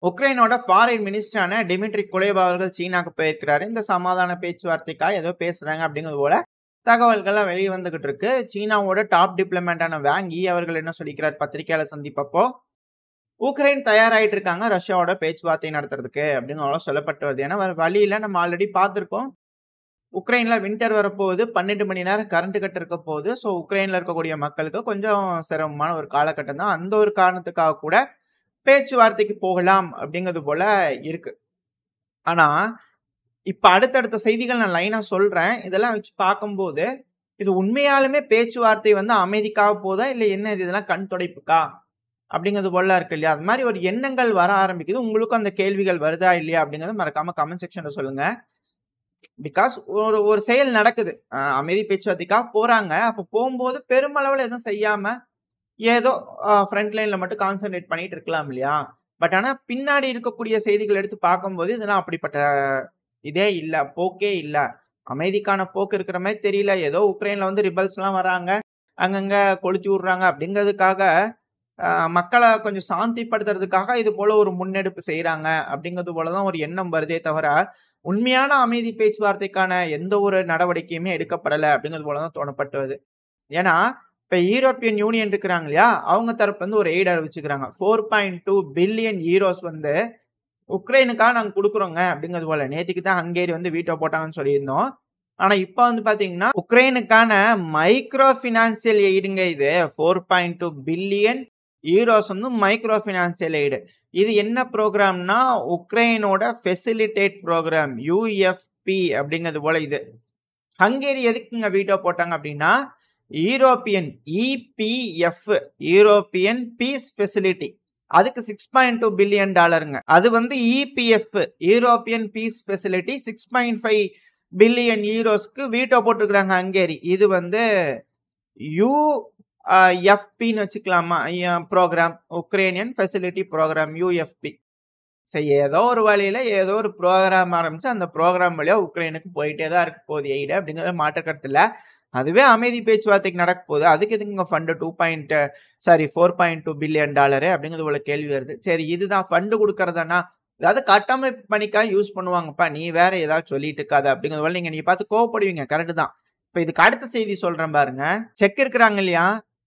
உக்ரைனோட foreign மினிஸ்டரான Dmitry Kuleba அவர்கள் சீனாக்கு போயிருக்கிறாரு. இந்த சமாதான பேச்சுவார்த்தைக்காக ஏதோ பேசுறாங்க அப்படிங்கிறது போல தகவல்கள்லாம் வெளியே வந்துகிட்டு இருக்கு. சீனாவோட டாப் டிப்ளமேட்டான வாங் யீ அவர்கள் என்ன சொல்லிக்கிறார் பத்திரிகையாளர் சந்திப்பப்போ, உக்ரைன் தயாராயிட்டு இருக்காங்க ரஷ்யாவோட பேச்சுவார்த்தை நடத்துறதுக்கு அப்படின்னு சொல்லப்பட்டு வருது. ஏன்னா வேற வழியில நம்ம ஆல்ரெடி பார்த்திருக்கோம். உக்ரைன்ல வின்டர் வரப்போகுது, 12 மணி நேரம் கரண்ட் கட் இருக்க போகுது. ஸோ உக்ரைன்ல இருக்கக்கூடிய மக்களுக்கு கொஞ்சம் சிரமமான ஒரு காலகட்டம் தான். அந்த ஒரு காரணத்துக்காக கூட பேச்சுவார்த்தைக்கு போகலாம் அப்படிங்கிறது போல இருக்கு. ஆனா இப்ப அடுத்தடுத்த செய்திகள் நான் லைனா சொல்றேன். இதெல்லாம் வச்சு பார்க்கும்போது இது உண்மையாலுமே பேச்சுவார்த்தை அமைதிக்காக போதா இல்ல என்ன இதெல்லாம் கண் துடைப்புக்கா அப்படிங்கிறது போல இருக்கு இல்லையா? அது மாதிரி ஒரு எண்ணங்கள் வர ஆரம்பிக்குது. உங்களுக்கும் அந்த கேள்விகள் வருதா இல்லையா அப்படிங்கறத மறக்காம கமெண்ட் செக்ஷன்ல சொல்லுங்க. பிகாஸ் ஒரு செயல் நடக்குது. அமைதி பேச்சுவார்த்தைக்காக போறாங்க. அப்ப போகும்போது பெருமளவுல எதுவும் செய்யாம ஏதோ ஃப்ரண்ட் லைன்ல மட்டும் கான்சென்ட்ரேட் பண்ணிட்டு இருக்கலாம் இல்லையா? பட் ஆனா பின்னாடி இருக்கக்கூடிய செய்திகள் எடுத்து பார்க்கும்போது இதெல்லாம் அப்படிப்பட்ட இதே இல்ல, போக்கே இல்ல. அமைதிக்கான போக்கு இருக்கிற மாதிரி தெரியல. ஏதோ உக்ரைன்ல ரிபல்ஸ் எல்லாம் வராங்க, அங்கங்க கொளுத்தி விடுறாங்க அப்படிங்கிறதுக்காக மக்களை கொஞ்சம் சாந்திப்படுத்துறதுக்காக இது போல ஒரு முன்னெடுப்பு செய்யறாங்க அப்படிங்கிறது போலதான் ஒரு எண்ணம் வருதே தவிர உண்மையான அமைதி பேச்சுவார்த்தைக்கான எந்த ஒரு நடவடிக்கையுமே எடுக்கப்படலை அப்படிங்கிறது போலதான் தோணப்பட்டுவது. ஏன்னா இப்ப யூரோப்பியன் யூனியன் இருக்கிறாங்க இல்லையா, அவங்க தரப்புல ஒரு எய்ட் அறிவிச்சுக்கிறாங்க. 4.2 பில்லியன் யூரோஸ் உக்ரைனுக்காக நாங்க கொடுக்குறோங்க அப்படிங்கிறது போல. நேற்றுக்கு தான் ஹங்கேரி வீட்டோ போட்டாங்கன்னு சொல்லியிருந்தோம். ஆனா இப்ப பாத்தீங்கன்னா உக்ரைனுக்கான மைக்ரோ பினான்சியல் எய்டுங்க இது. 4.2 billion euros micro financial aid. இது என்ன ப்ரோக்ராம்னா உக்ரைனோட ஃபெசிலிட்டேட் ப்ரோக்ராம் யூஎஃப்பி அப்படிங்கிறது போல. இது ஹங்கேரி எதுக்குங்க வீட்டோ போட்டாங்க அப்படின்னா European EPF European peace facility அதுக்கு $6.2 பில்லியன். அது EPF European peace facility 6.5 billion யூரோஸ்க்கு வீட்டோ போட்டிருக்கிறாங்க ஹங்கேரி. இது யூஎஃப்பின்னு வச்சுக்கலாமா programme, Ukrainian facility programme UFP. சரி, ஏதோ ஒரு வழியில ஏதோ ஒரு ப்ரோக்ராம் ஆரம்பிச்சு அந்த ப்ரோக்ராம் வழியா உக்ரைனுக்கு போயிட்டே தான் இருக்க போகுது எய்டு அப்படிங்கிறத மாற்ற கருத்து இல்லை. அதுவே அமைதி பேச்சுவார்த்தைக்கு நடக்க போகுது. அதுக்கு எதுங்க ஃபண்டு 4.2 பில்லியன் அப்படிங்கிறது போல கேள்வி வருது. சரி, இதுதான் ஃபண்டு கொடுக்கறதானா, அதாவது கட்டமைப்பு பணிக்காக யூஸ் பண்ணுவாங்கப்பா, நீ வேற ஏதாவது சொல்லிட்டு இருக்காது அப்படிங்கிறது போல நீங்க பார்த்து கோவப்படுவீங்க. கரெக்ட் தான். இப்ப இதுக்கு அடுத்த செய்தி சொல்றேன் பாருங்க. செக் இருக்கிறாங்க இல்லையா,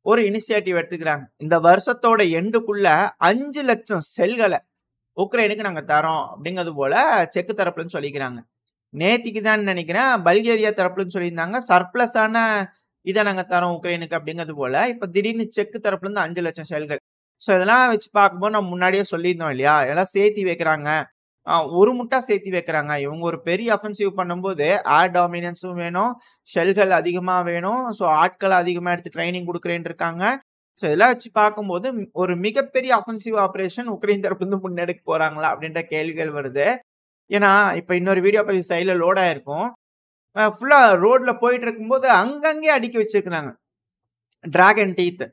ஒரு இனிஷியேட்டிவ் எடுத்துக்கிறாங்க. இந்த வருஷத்தோட எண்டுக்குள்ள 5 லட்சம் செல்களை உக்ரைனுக்கு நாங்க தரோம் அப்படிங்கிறது போல செக் தரப்புலன்னு சொல்லிக்கிறாங்க. நேத்திக்கு தான் நினைக்கிறேன் பல்கேரியா தரப்புலன்னு சொல்லியிருந்தாங்க சர்ப்ளஸ் ஆன இதை நாங்க தரோம் உக்ரைனுக்கு அப்படிங்கிறது போல. இப்ப திடீர்னு செக் தரப்புல இருந்து 5 லட்சம் செல்கள். ஸோ இதெல்லாம் வச்சு பார்க்கும்போது நம்ம முன்னாடியே சொல்லியிருந்தோம் இல்லையா, இதெல்லாம் சேர்த்தி வைக்கிறாங்க. ஒரு முட்டா சேர்த்தி வைக்கிறாங்க. இவங்க ஒரு பெரிய அஃபென்சிவ் பண்ணும்போது ஏர் டாமினன்ஸும் வேணும், ஷெல்கள் அதிகமா வேணும், ஸோ ஆட்கள் அதிகமா எடுத்து ட்ரைனிங் கொடுக்குறேன்னு இருக்காங்க. ஸோ இதெல்லாம் வச்சு பார்க்கும்போது ஒரு மிகப்பெரிய அஃபென்சிவ் ஆபரேஷன் உக்ரைன் தரப்புல இருந்து முன்னெடுக்க போறாங்களா அப்படின்ற கேள்விகள் வருது. ஏன்னா இப்ப இன்னொரு வீடியோ பத்தி சைட்ல லோட் ஆயிருக்கும். ஃபுல்லா ரோட்ல போயிட்டு இருக்கும்போது அங்கங்கே அடுக்கி வச்சிருக்கிறாங்க டிராகன் டீத்.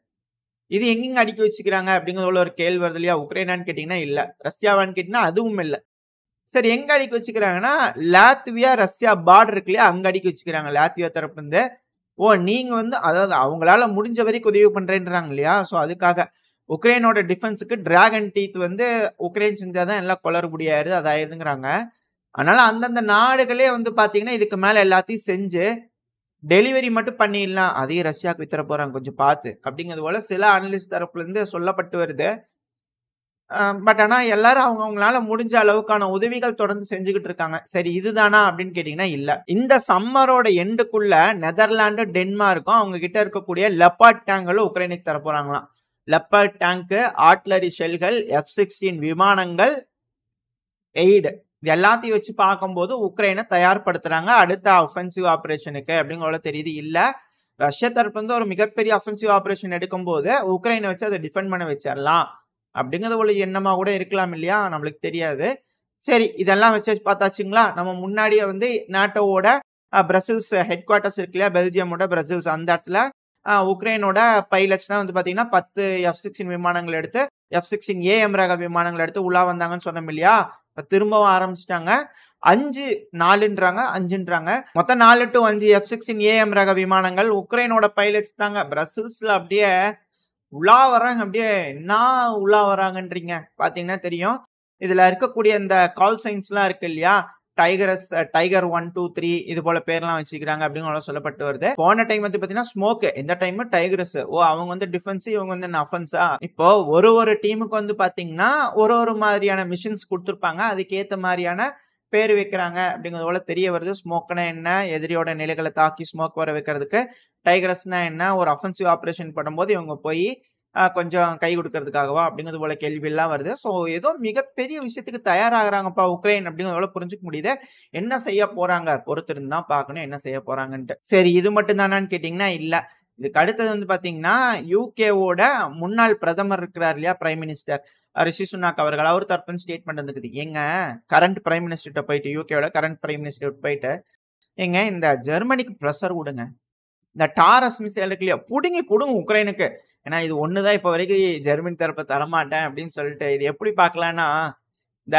இது எங்கெங்க அடுக்கி வச்சுக்கிறாங்க அப்படிங்கிறது ஒரு கேள்வி வருது இல்லையா? உக்ரைனான்னு கேட்டீங்கன்னா இல்ல, ரஷ்யாவான்னு கேட்டீங்கன்னா அதுவும் இல்லை. சரி, எங்க அடுக்கி வச்சுக்கிறாங்கன்னா லாத்வியா ரஷ்யா பார்டர் இருக்கு இல்லையா, அங்க அடுக்கி வச்சுக்கிறாங்க லாத்வியா தரப்பு இருந்து. ஓ, நீங்க அதாவது அவங்களால முடிஞ்ச வரைக்கும் உதவி பண்றேன்றாங்க இல்லையா? ஸோ அதுக்காக உக்ரைனோட டிஃபென்ஸுக்கு டிராகன் டீத் உக்ரைன் செஞ்சாதான் எல்லாம் குளறுபடியாயிருது, அதாயிருதுங்கிறாங்க. அதனால அந்தந்த நாடுகளே பாத்தீங்கன்னா இதுக்கு மேல எல்லாத்தையும் செஞ்சு டெலிவரி மட்டும் பண்ணிடலாம், அதையும் ரஷ்யாவுக்கு வித்தர போறாங்க கொஞ்சம் பார்த்து அப்படிங்கிறது போல சில அனலிஸ்ட் தரப்புல இருந்து சொல்லப்பட்டு வருது. பட் ஆனா எல்லாரும் அவங்களால முடிஞ்ச அளவுக்கான உதவிகள் தொடர்ந்து செஞ்சுக்கிட்டு இருக்காங்க. சரி, இதுதானா அப்படின்னு கேட்டீங்கன்னா இல்ல. இந்த சம்மரோட எண்டுக்குள்ள நெதர்லாந்து, டென்மார்க்கும் அவங்க கிட்ட இருக்கக்கூடிய லெப்பார்ட் டேங்களும் உக்ரைனுக்கு தர போறாங்களாம். லெப்பார்ட் டேங்கு, ஆர்ட்லரி ஷெல்கள், F-16 விமானங்கள், எய்டு, இது எல்லாத்தையும் வச்சு பார்க்கும்போது உக்ரைனை தயார்படுத்துறாங்க அடுத்த அஃபென்சிவ் ஆபரேஷனுக்கு அப்படிங்கிற தெரியுது. இல்ல, ரஷ்யா தரப்பு ஒரு மிகப்பெரிய அஃபென்சிவ் ஆபரேஷன் எடுக்கும் போது உக்ரைனை வச்சு அதை டிஃபெண்ட் பண்ண வச்சிடலாம் அப்படிங்கிறது ஒரு எண்ணமா கூட இருக்கலாம் இல்லையா, நம்மளுக்கு தெரியாது. சரி, இதெல்லாம் வச்சு பார்த்தாச்சுங்களா. நம்ம முன்னாடியே நாட்டோட பிரசில்ஸ் ஹெட் குவார்டர்ஸ் இருக்கு இல்லையா, பெல்ஜியமோட பிரசில்ஸ், அந்த இடத்துல உக்ரைனோட பைலட்ஸ்லாம் பாத்தீங்கன்னா 10 F-16 விமானங்கள் எடுத்து F-16 AM ரக விமானங்கள் எடுத்து உலா வந்தாங்கன்னு சொன்னோம் இல்லையா. இப்ப திரும்பவும் ஆரம்பிச்சிட்டாங்க. 5-4ன்றாங்க, 5ன்றாங்க, மொத்தம் 4 to 5 F-16 AM ரக விமானங்கள் உக்ரைனோட பைலட்ஸ் தாங்க பிரசில்ஸ்ல அப்படியே உலா வராங்க. அப்படியே என்ன உலா வராங்கன்றீங்க பாத்தீங்கன்னா தெரியும். இதுல இருக்கக்கூடிய இந்த கால் சைன்ஸ்லாம் இருக்கு இல்லையா, டைகரஸ், டைகர் 1 2 3 இது போல பேர்லாம் வச்சுக்கிறாங்க அப்படின்னு சொல்லப்பட்டு வருது. போன டைம் வந்து பாத்தீங்கன்னா ஸ்மோக், இந்த டைம் டைகரஸ். ஓ, அவங்க வந்து டிஃபென்ஸ், இவங்க வந்து அஃபென்ஸா. இப்போ ஒரு டீமுக்கு வந்து பாத்தீங்கன்னா ஒரு மாதிரியான மிஷன்ஸ் கொடுத்துருப்பாங்க, அதுக்கேத்த மாதிரியான பேர் வைக்கிறாங்க அப்படிங்கிறது போல தெரிய வருது. ஸ்மோக்னா என்ன, எதிரியோட நிலைகளை தாக்கி ஸ்மோக் வர வைக்கிறதுக்கு. டைகரஸ்னா என்ன, ஒரு அஃபென்சிவ் ஆபரேஷன் பண்ணும்போது இவங்க போய் கொஞ்சம் கை கொடுக்கறதுக்காகவா அப்படிங்கிறது போல கேள்வி எல்லாம் வருது. ஸோ ஏதோ மிகப்பெரிய விஷயத்துக்கு தயாராகிறாங்கப்பா உக்ரைன் அப்படிங்கிறது போல புரிஞ்சுக்க முடியுது. என்ன செய்ய போறாங்க பொறுத்திருந்து தான் பார்க்கணும் என்ன செய்ய போறாங்கன்ட்டு. சரி, இது மட்டும் தானான்னு கேட்டீங்கன்னா இல்ல. இதுக்கு அடுத்தது வந்து பாத்தீங்கன்னா யூகேவோட முன்னாள் பிரதமர் இருக்கிறார் இல்லையா, பிரைம் மினிஸ்டர் ரிஷி சுனாக் அவர்கள், அவர் தரப்பு ஸ்டேட்மெண்ட் வந்துக்குது. எங்க கரண்ட் பிரைம் மினிஸ்டர்கிட்ட போயிட்டு, யூகேவோட கரண்ட் பிரைம் மினிஸ்டர் போயிட்டு, எங்க இந்த ஜெர்மனிக்கு ப்ரெஷர் கொடுங்க, இந்த டாரஸ் மிசைல் இருக்கு இல்லையா புடுங்கி கொடுங்க உக்ரைனுக்கு. ஏன்னா இது ஒண்ணுதான் இப்ப வரைக்கும் ஜெர்மனி தரப்ப தரமாட்டேன் அப்படின்னு சொல்லிட்டு. இது எப்படி பாக்கலாம்னா, இந்த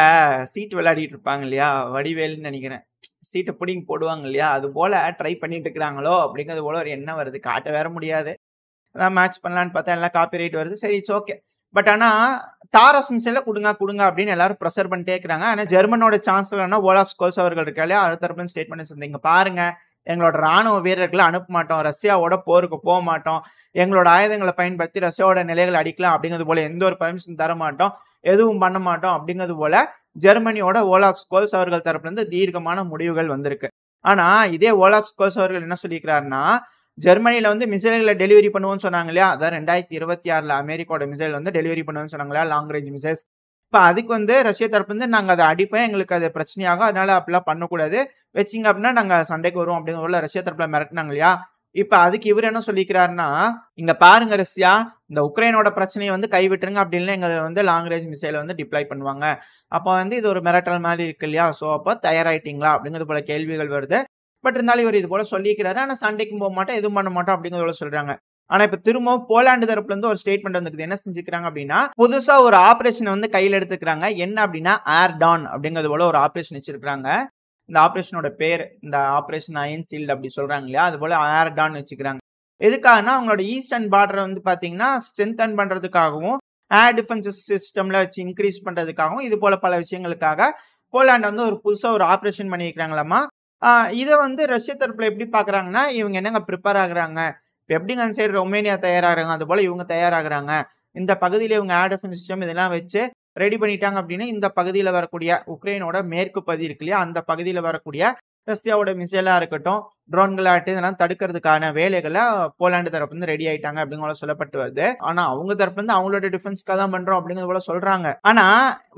சீட் விளையாடிட்டு இருப்பாங்க இல்லையா, வடிவேல்னு நினைக்கிறேன், சீட்டை பிடிங்கி போடுவாங்க இல்லையா, அது போல ட்ரை பண்ணிட்டு இருக்கிறாங்களோ அப்படிங்கிறது போல ஒரு எண்ணம் வருது. காட்ட வேற முடியாது, அதான் மேட்ச் பண்ணலான்னு பார்த்தா எல்லாம் காப்பி ரைட் வருது. சரி, இட்ஸ் ஓகே. பட் ஆனா டாரஸ் மிசைல கொடுங்க கொடுங்க அப்படின்னு எல்லாரும் ப்ரெஷர் பண்ணிட்டே இருக்கிறாங்க. ஆனா ஜெர்மனோட சான்சலர்னா ஓலாஃப் ஸ்கோல்ஸ் அவர்கள் இருக்காரு, அது தரப்பு ஸ்டேட்மெண்ட் இருந்தீங்க பாருங்க, எங்களோட ராணுவ வீரர்களை அனுப்ப மாட்டோம், ரஷ்யாவோட போருக்கு போக மாட்டோம், எங்களோட ஆயுதங்களை பயன்படுத்தி ரஷ்யாவோட நிலைகளை அடிக்கலாம் அப்படிங்கிறது போல எந்த ஒரு பர்மிஷன் தர மாட்டோம், எதுவும் பண்ண மாட்டோம் அப்படிங்கிறது போல ஜெர்மனியோட ஓலாஃப் ஸ்கோல்ஸ் அவர்கள் தரப்புல இருந்து தீர்க்கமான முடிவுகள் வந்திருக்கு. ஆனா இதே ஓலாஃப் ஸ்கோல்ஸ் அவர்கள் என்ன சொல்லியிருக்கிறாருன்னா, ஜெர்மனியில வந்து மிசைல்களை டெலிவரி பண்ணுவோம்னு சொன்னாங்க இல்லையா, அதான் 2026 அமெரிக்காவோட மிசைல் வந்து டெலிவரி பண்ணுவோம்னு சொன்னாங்களா, லாங் ரேஞ்ச் மிசைல்ஸ். இப்ப அதுக்கு வந்து ரஷ்யா தரப்பு வந்து நாங்க அதை அடிப்போம், எங்களுக்கு அது பிரச்சனையாகும், அதனால அப்படிலாம் பண்ணக்கூடாது, வச்சிங்க அப்படின்னா நாங்க சண்டைக்கு வருவோம் அப்படிங்கிற ரஷ்யா தரப்புல மிரட்டினாங்க இல்லையா. இப்ப அதுக்கு இவர் என்ன சொல்லிக்கிறாருன்னா, இங்க பாருங்க ரஷ்யா, இந்த உக்ரைனோட பிரச்சனையை வந்து கைவிட்டுருங்க, அப்படின்னு எங்க வந்து லாங் ரேஞ்ச் மிசைலை வந்து டிப்ளாய் பண்ணுவாங்க. அப்ப வந்து இது ஒரு மிரட்டல் மாதிரி இருக்கு இல்லையா, சோ அப்ப தயாராயிட்டீங்களா அப்படிங்கிறது போல கேள்விகள் வருது. பட் இருந்தாலும் இவர் இது போல சொல்லிக்கிறாரு, ஆனா சண்டைக்கும் போக மாட்டோம், எதுவும் பண்ண மாட்டோம் அப்படிங்கிறது போல சொல்றாங்க. ஆனா இப்ப திரும்பவும் போலாந்து தரப்புல இருந்து ஒரு ஸ்டேட்மெண்ட் வந்துக்குது. என்ன செஞ்சுக்கிறாங்க அப்படின்னா, புதுசா ஒரு ஆபரேஷன் வந்து கையில எடுத்துக்கிறாங்க. என்ன அப்படின்னா ஏர் டான் அப்படிங்கிறது போல ஒரு ஆபரேஷன் வச்சிருக்காங்க. இந்த ஆபரேஷனோட பேர் இந்த ஆபரேஷன் அயன் சீல்ட் அப்படி சொல்றாங்க இல்லையா, அது போல ஏர் டான் வச்சுக்கிறாங்க. எதுக்காகனா அவங்களோட ஈஸ்டர்ன் பார்டரை வந்து பாத்தீங்கன்னா ஸ்ட்ரென்தன் பண்றதுக்காகவும், ஏர் டிஃபென்ஸ் சிஸ்டம்ல வச்சு இன்க்ரீஸ் பண்றதுக்காகவும், இது போல பல விஷயங்களுக்காக போலாந்து வந்து ஒரு புதுசா ஒரு ஆபரேஷன் பண்ணியிருக்கிறாங்களாமா. இதை வந்து ரஷ்ய தரப்புல எப்படி பாக்குறாங்கன்னா, இவங்க என்னங்க ப்ரிப்பேர் ஆகுறாங்க, எப்படிங்க அந்த சைடு ரொமேனியா தயாராகிறாங்க, அது போல இவங்க தயாராகிறாங்க, இந்த பகுதியில இவங்க ஏர் டிஃபென்ஸ் சிஸ்டம் இதெல்லாம் வச்சு ரெடி பண்ணிட்டாங்க அப்படின்னா, இந்த பகுதியில் வரக்கூடிய உக்ரைனோட மேற்கு பகுதி இருக்கு இல்லையா, அந்த பகுதியில் வரக்கூடிய ரஷ்யாவோட மிசைலா இருக்கட்டும், ட்ரோன்களாகட்டும், இதெல்லாம் தடுக்கிறதுக்கான வேலைகளை போலாந்து தரப்பு வந்து ரெடி ஆயிட்டாங்க அப்படிங்கிற சொல்லப்பட்டு வருது. ஆனா அவங்க தரப்புல இருந்து அவங்களோட டிஃபென்ஸ்க்காக தான் பண்றோம் அப்படிங்கிறது போல சொல்றாங்க. ஆனா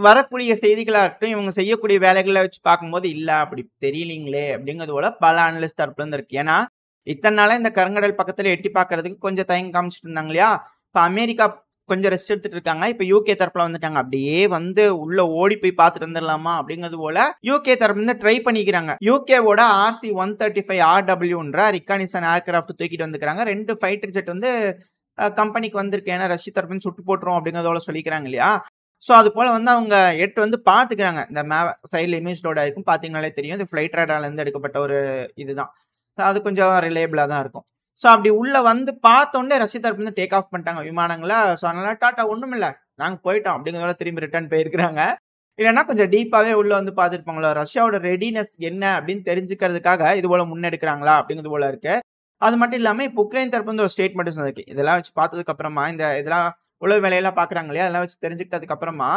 வரக்கூடிய செய்திகளா இருக்கட்டும், இவங்க செய்யக்கூடிய வேலைகளை வச்சு பார்க்கும்போது இல்ல அப்படி தெரியலீங்களே அப்படிங்கிறது போல பல அனலிஸ்ட் தரப்புல இருந்து இருக்கு. ஏன்னா இத்தனை நாளா இந்த கருங்கடல் பக்கத்துல எட்டி பார்க்கறதுக்கு கொஞ்சம் தயங்கி காமிச்சிட்டு இருந்தாங்க இல்லையா, இப்ப அமெரிக்கா கொஞ்சம் ரெஸ்ட் எடுத்துட்டு இருக்காங்க, இப்ப யூகே தரப்புல வந்துட்டாங்க, அப்படியே வந்து உள்ள ஓடி போய் பார்த்துட்டு வந்துடலாமா அப்படிங்கிறது போல யூகே தரப்புல இருந்து ட்ரை பண்ணிக்கிறாங்க. யூகேவோட RC-135RWன்ற ரிகானிசன் ஏர்கிராஃப்ட் தூக்கிட்டு வந்துக்கிறாங்க. 2 ஃபைட்டர் ஜெட் வந்து கம்பெனிக்கு வந்திருக்கு, ஏன்னா ரஷ்ய தரப்புன்னு சுட்டு போட்டுரும் அப்படிங்கிறதோட சொல்லிக்கிறாங்க இல்லையா. ஸோ அது போல வந்து அவங்க வந்து பார்த்துக்கிறாங்க. இந்த சைடில் இமேஜோட இருக்கும், பார்த்தீங்கனாலே தெரியும், இது ஃபிளைட் ரேடார்ல இருந்து எடுக்கப்பட்ட ஒரு இதுதான், அது கொஞ்சம் ரிலேபிளா தான் இருக்கும். ஸோ அப்படி உள்ள வந்து பார்த்தோன்னே ரஷ்ய தரப்பு வந்து டேக் ஆஃப் பண்ணிட்டாங்க விமானங்களை. ஸோ அதனால டாட்டா ஒன்றும் இல்லை நாங்கள் போயிட்டோம் அப்படிங்கிறதோட திரும்பி ரிட்டர்ன் போயிருக்கிறாங்க. இல்லைன்னா கொஞ்சம் டீப்பாகவே உள்ள வந்து பார்த்துருப்பாங்களோ, ரஷ்யாவோட ரெடினஸ் என்ன அப்படின்னு தெரிஞ்சுக்கிறதுக்காக இது போல முன்னெடுக்கிறாங்களா அப்படிங்கிறது போல இருக்கு. அது மட்டும் இல்லாமல் இப்போ உக்ரைன் தரப்பு வந்து ஒரு ஸ்டேட்மெண்ட் இருக்கு. இதெல்லாம் வச்சு பார்த்ததுக்கு அப்புறமா, இதெல்லாம் உளவு வேலையெல்லாம் பார்க்குறாங்க இல்லையா, அதெல்லாம் வச்சு தெரிஞ்சுக்கிட்டதுக்கு அப்புறமா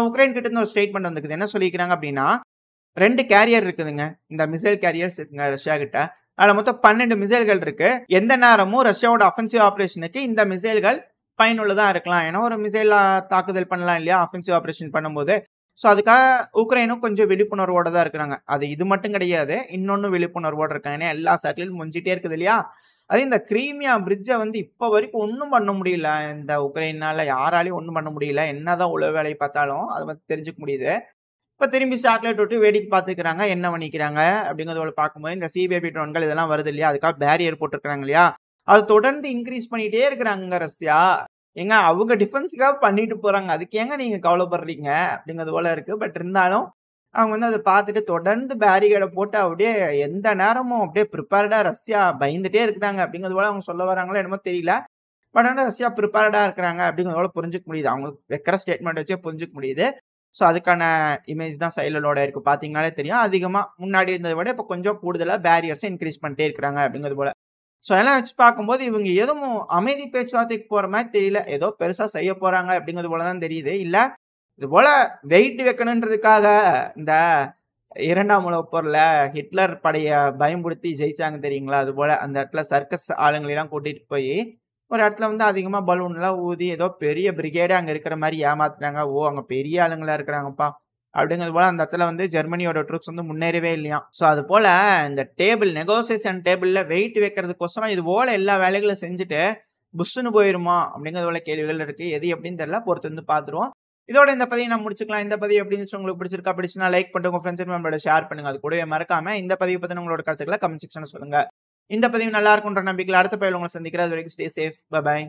உக்ரைன் கிட்ட இருந்து ஒரு ஸ்டேட்மெண்ட் வந்துக்குது. என்ன சொல்லிக்கிறாங்க அப்படின்னா, 2 கேரியர் இருக்குதுங்க, இந்த மிசைல் கேரியர்ஸ் இருக்குங்க ரஷ்யா கிட்ட. அதுல மொத்தம் 12 மிசைல்கள் இருக்கு. எந்த நேரமும் ரஷ்யாவோட அஃபென்சிவ் ஆபரேஷனுக்கு இந்த மிசைல்கள் பயனுள்ளதா இருக்கலாம். ஏன்னா ஒரு மிசைல் தாக்குதல் பண்ணலாம் இல்லையா அஃபென்சிவ் ஆபரேஷன் பண்ணும்போது. ஸோ அதுக்காக உக்ரைனும் கொஞ்சம் விழிப்புணர்வோட தான் இருக்கிறாங்க. அது இது மட்டும் கிடையாது, இன்னொன்னு விழிப்புணர்வோட இருக்காங்க. ஏன்னா எல்லா சேட்டலையும் முடிஞ்சிட்டே இருக்குது இல்லையா. அது இந்த கிரீமியா பிரிட்ஜை வந்து இப்போ வரைக்கும் ஒன்றும் பண்ண முடியல, இந்த உக்ரைனால யாராலையும் ஒன்றும் பண்ண முடியல. என்னதான் உளவு வேலையை பார்த்தாலும் அதை வந்து தெரிஞ்சுக்க முடியுது. இப்போ திரும்பி சேட்டலைட் விட்டு வேடிக்கை பார்த்துக்கிறாங்க, என்ன பண்ணிக்கிறாங்க அப்படிங்கிறத பார்க்கும்போது இந்த சிபிபி ட்ரோன்கள் இதெல்லாம் வருது இல்லையா, அதுக்காக பேரியர் போட்டுருக்காங்க இல்லையா, அது தொடர்ந்து இன்க்ரீஸ் பண்ணிட்டே இருக்கிறாங்க ரஷ்யா. ஏங்க அவங்க டிஃபென்ஸுக்காக பண்ணிட்டு போறாங்க, அதுக்கு ஏங்க நீங்க கவலைப்படுறீங்க அப்படிங்கிறது போல இருக்கு. பட் இருந்தாலும் அவங்க வந்து அதை பார்த்துட்டு தொடர்ந்து பேரிகேடை போட்டு அப்படியே எந்த நேரமும் அப்படியே ப்ரிப்பேர்டா ரஷ்யா பயந்துட்டே இருக்கிறாங்க அப்படிங்கிறது போல அவங்க சொல்ல வராங்களோ என்னமோ தெரியல. பட் ஆனால் ரஷ்யா ப்ரிப்பேர்டா இருக்கிறாங்க அப்படிங்கிறத புரிஞ்சுக்க முடியுது, அவங்க வைக்கிற ஸ்டேட்மெண்ட் வச்சே புரிஞ்சுக்க முடியுது. ஸோ அதுக்கான இமேஜ் தான் சைடில் லோட் ஆயிருக்கு. பார்த்தீங்கனாலே தெரியும். அதிகமாக முன்னாடி இருந்ததை விட இப்போ கொஞ்சம் கூடுதலாக பேரியர்ஸை இன்க்ரீஸ் பண்ணிட்டே இருக்கிறாங்க அப்படிங்கிறது போல. ஸோ எல்லாம் வச்சு பார்க்கும்போது இவங்க எதுவும் அமைதி பேச்சுவார்த்தைக்கு போகிற மாதிரி தெரியல. ஏதோ பெருசாக செய்ய போகிறாங்க அப்படிங்கிறது போல தான் தெரியுது. இல்லை இது போல வெயிட் வைக்கணுன்றதுக்காக இந்த 2ஆம் உலகப் போர்ல ஹிட்லர் படைய பயமுறுத்தி ஜெயிச்சாங்க தெரியுங்களா? அது போல அந்த இடத்துல சர்க்கஸ் ஆளுங்களெல்லாம் கூட்டிட்டு போய் ஒரு இடத்துல வந்து அதிகமா பலூன்லாம் ஊதி ஏதோ பெரிய பிரிகேடே அங்க இருக்கிற மாதிரி ஏமாத்துனாங்க. ஓ அங்க பெரிய ஆளுங்களா இருக்கிறாங்கப்பா அப்படிங்கிறது போல அந்த இடத்துல வந்து ஜெர்மனியோட ட்ரூப்ஸ் வந்து முன்னேறவே இல்லையாம். ஸோ அது போல இந்த டேபிள் நெகோசியேஷன் டேபிள்ல வெயிட் வைக்கிறதுக்கோசரம் இது போல எல்லா வேலைகளும் செஞ்சுட்டு புஷ்ஷுன்னு போயிருமா அப்படிங்கிறது போல கேள்விகள் இருக்கு. எது எப்படின்னு தெரியல, பொறுத்து வந்து பார்த்துருவோம். இதோட இந்த பதிவை நம்ம முடிச்சுக்கலாம். இந்த பதிவு எப்படி இருந்துச்சு, உங்களுக்கு பிடிச்சிருக்கா? பிடிச்சுனா லைக் பண்ணிட்டு உங்க ஃப்ரெண்ட்ஸ் நம்மளோட ஷேர் பண்ணுங்க. அது கூடவே மறக்காம இந்த பதிவு பத்தி உங்களோட கருத்துக்களை கமெண்ட் செக்ஷன்ல சொல்லுங்க. இந்த பதிவு நல்லா இருக்கும்ன்ற நம்பிக்கையில் அடுத்த பதிவில் உங்களை சந்திக்கிறேன். அது வரைக்கும் ஸ்டே சேஃப். பை.